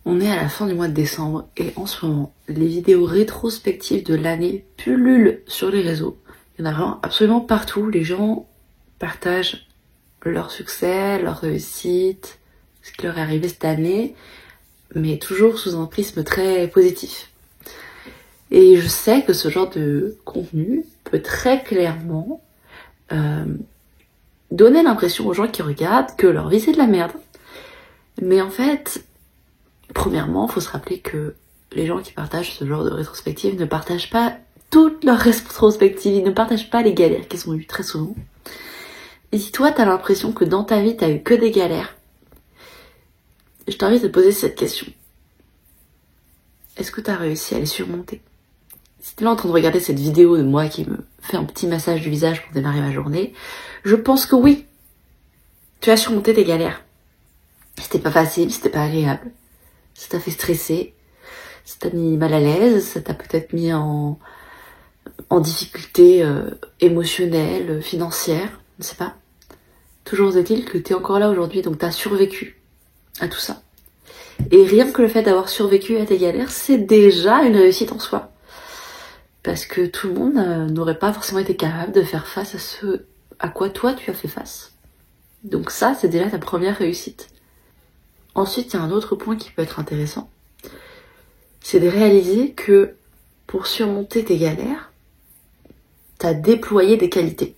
On est à la fin du mois de décembre et en ce moment, les vidéos rétrospectives de l'année pullulent sur les réseaux. Il y en a vraiment absolument partout. Les gens partagent leur succès, leur réussite, ce qui leur est arrivé cette année, mais toujours sous un prisme très positif. Et je sais que ce genre de contenu peut très clairement donner l'impression aux gens qui regardent que leur vie c'est de la merde. Mais en fait, premièrement, il faut se rappeler que les gens qui partagent ce genre de rétrospective ne partagent pas toutes leurs rétrospectives, ils ne partagent pas les galères qu'ils ont eues très souvent. Et si toi t'as l'impression que dans ta vie t'as eu que des galères, je t'invite à te poser cette question. Est-ce que t'as réussi à les surmonter? Si t'es là en train de regarder cette vidéo de moi qui me fait un petit massage du visage pour démarrer ma journée, je pense que oui, tu as surmonté tes galères. C'était pas facile, c'était pas agréable. Ça t'a fait stresser, ça t'a mis mal à l'aise, ça t'a peut-être mis en difficulté émotionnelle, financière, je ne sais pas. Toujours est-il que t'es encore là aujourd'hui, donc t'as survécu à tout ça. Et rien que le fait d'avoir survécu à tes galères, c'est déjà une réussite en soi. Parce que tout le monde n'aurait pas forcément été capable de faire face à ce à quoi toi tu as fait face. Donc ça, c'est déjà ta première réussite. Ensuite, il y a un autre point qui peut être intéressant. C'est de réaliser que pour surmonter tes galères, t'as déployé des qualités.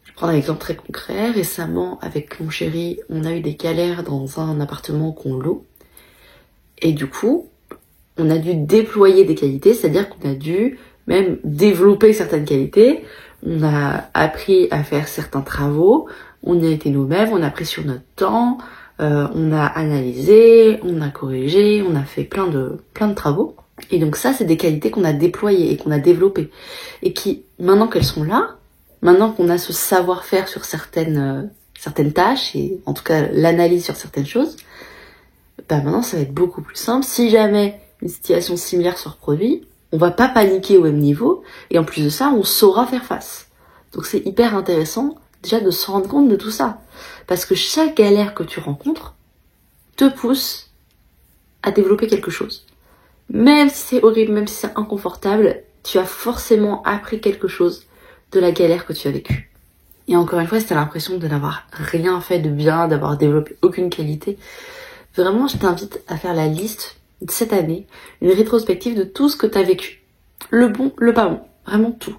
Je prends un exemple très concret. Récemment, avec mon chéri, on a eu des galères dans un appartement qu'on loue. Et du coup, on a dû déployer des qualités, c'est-à-dire qu'on a dû même développer certaines qualités. On a appris à faire certains travaux, on a été nous-mêmes, on a pris sur notre temps, on a analysé, on a corrigé, on a fait plein de travaux. Et donc ça, c'est des qualités qu'on a déployées et qu'on a développées. Et qui, maintenant qu'elles sont là, maintenant qu'on a ce savoir-faire sur certaines tâches, et en tout cas l'analyse sur certaines choses, bah maintenant ça va être beaucoup plus simple. Si jamais une situation similaire se reproduit, on va pas paniquer au même niveau, et en plus de ça, on saura faire face. Donc c'est hyper intéressant déjà de se rendre compte de tout ça. Parce que chaque galère que tu rencontres te pousse à développer quelque chose. Même si c'est horrible, même si c'est inconfortable, tu as forcément appris quelque chose de la galère que tu as vécue. Et encore une fois, si t'as l'impression de n'avoir rien fait de bien, d'avoir développé aucune qualité, vraiment je t'invite à faire la liste de cette année, une rétrospective de tout ce que t'as vécu. Le bon, le pas bon, vraiment tout.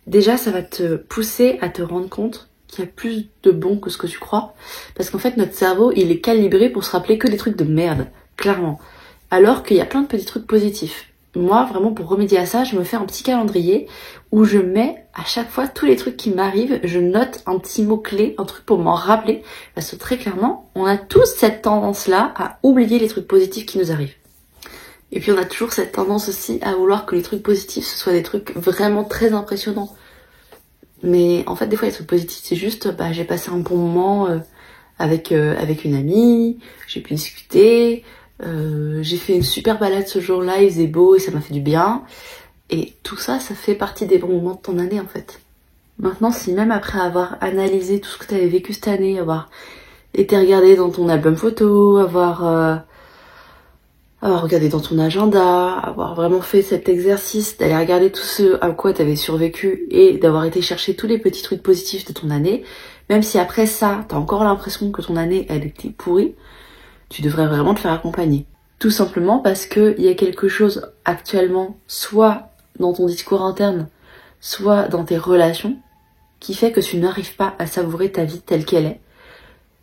Déjà, ça va te pousser à te rendre compte qu'il y a plus de bon que ce que tu crois. Parce qu'en fait, notre cerveau, il est calibré pour se rappeler que des trucs de merde, clairement. Alors qu'il y a plein de petits trucs positifs. Moi, vraiment, pour remédier à ça, je me fais un petit calendrier où je mets à chaque fois tous les trucs qui m'arrivent, je note un petit mot-clé, un truc pour m'en rappeler. Parce que très clairement, on a tous cette tendance-là à oublier les trucs positifs qui nous arrivent. Et puis on a toujours cette tendance aussi à vouloir que les trucs positifs, ce soient des trucs vraiment très impressionnants. Mais en fait, des fois, les trucs positifs, c'est juste, j'ai passé un bon moment avec une amie, j'ai pu discuter, j'ai fait une super balade ce jour-là, il faisait beau et ça m'a fait du bien. Et tout ça, ça fait partie des bons moments de ton année, en fait. Maintenant, si même après avoir analysé tout ce que tu avais vécu cette année, avoir été regardé dans ton album photo, avoir regardé dans ton agenda, avoir vraiment fait cet exercice, d'aller regarder tout ce à quoi tu avais survécu et d'avoir été chercher tous les petits trucs positifs de ton année, même si après ça, t'as encore l'impression que ton année, elle était pourrie, tu devrais vraiment te faire accompagner. Tout simplement parce que il y a quelque chose actuellement, soit dans ton discours interne, soit dans tes relations, qui fait que tu n'arrives pas à savourer ta vie telle qu'elle est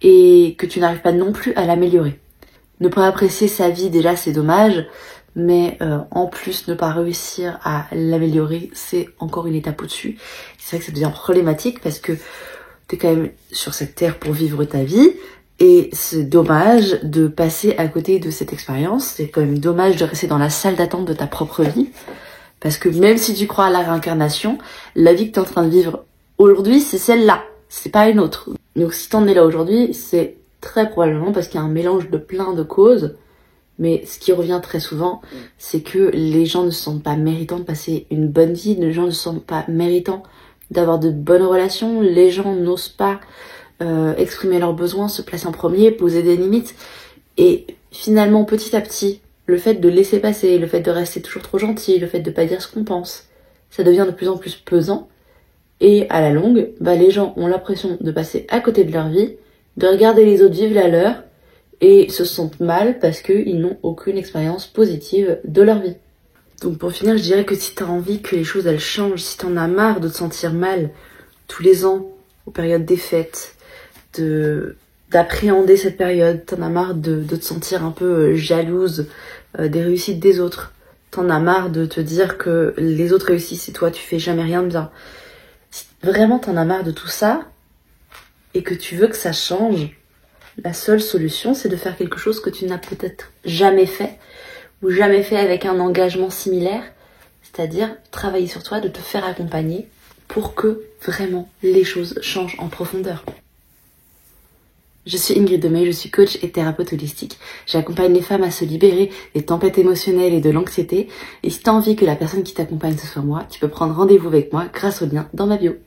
et que tu n'arrives pas non plus à l'améliorer. Ne pas apprécier sa vie, déjà, c'est dommage, mais en plus, ne pas réussir à l'améliorer, c'est encore une étape au-dessus. C'est vrai que ça devient problématique parce que t'es quand même sur cette terre pour vivre ta vie, et c'est dommage de passer à côté de cette expérience. C'est quand même dommage de rester dans la salle d'attente de ta propre vie, parce que même si tu crois à la réincarnation, la vie que t'es en train de vivre aujourd'hui, c'est celle-là, c'est pas une autre. Donc si t'en es là aujourd'hui, c'est très probablement parce qu'il y a un mélange de plein de causes, mais ce qui revient très souvent, c'est que les gens ne se sentent pas méritants de passer une bonne vie, les gens ne se sentent pas méritants d'avoir de bonnes relations, les gens n'osent pas exprimer leurs besoins, se placer en premier, poser des limites, et finalement, petit à petit, le fait de laisser passer, le fait de rester toujours trop gentil, le fait de pas dire ce qu'on pense, ça devient de plus en plus pesant. Et à la longue, les gens ont l'impression de passer à côté de leur vie, de regarder les autres vivre la leur, et se sentent mal parce qu'ils n'ont aucune expérience positive de leur vie. Donc pour finir, je dirais que si t'as envie que les choses elles changent, si t'en as marre de te sentir mal tous les ans, aux périodes des fêtes, d'appréhender cette période, t'en as marre de te sentir un peu jalouse des réussites des autres, t'en as marre de te dire que les autres réussissent et toi tu fais jamais rien de bien. Si vraiment t'en as marre de tout ça et que tu veux que ça change, la seule solution c'est de faire quelque chose que tu n'as peut-être jamais fait ou jamais fait avec un engagement similaire, c'est-à-dire travailler sur toi, de te faire accompagner pour que vraiment les choses changent en profondeur. Je suis Ingrid Demey, je suis coach et thérapeute holistique. J'accompagne les femmes à se libérer des tempêtes émotionnelles et de l'anxiété. Et si tu as envie que la personne qui t'accompagne ce soit moi, tu peux prendre rendez-vous avec moi grâce au lien dans ma bio.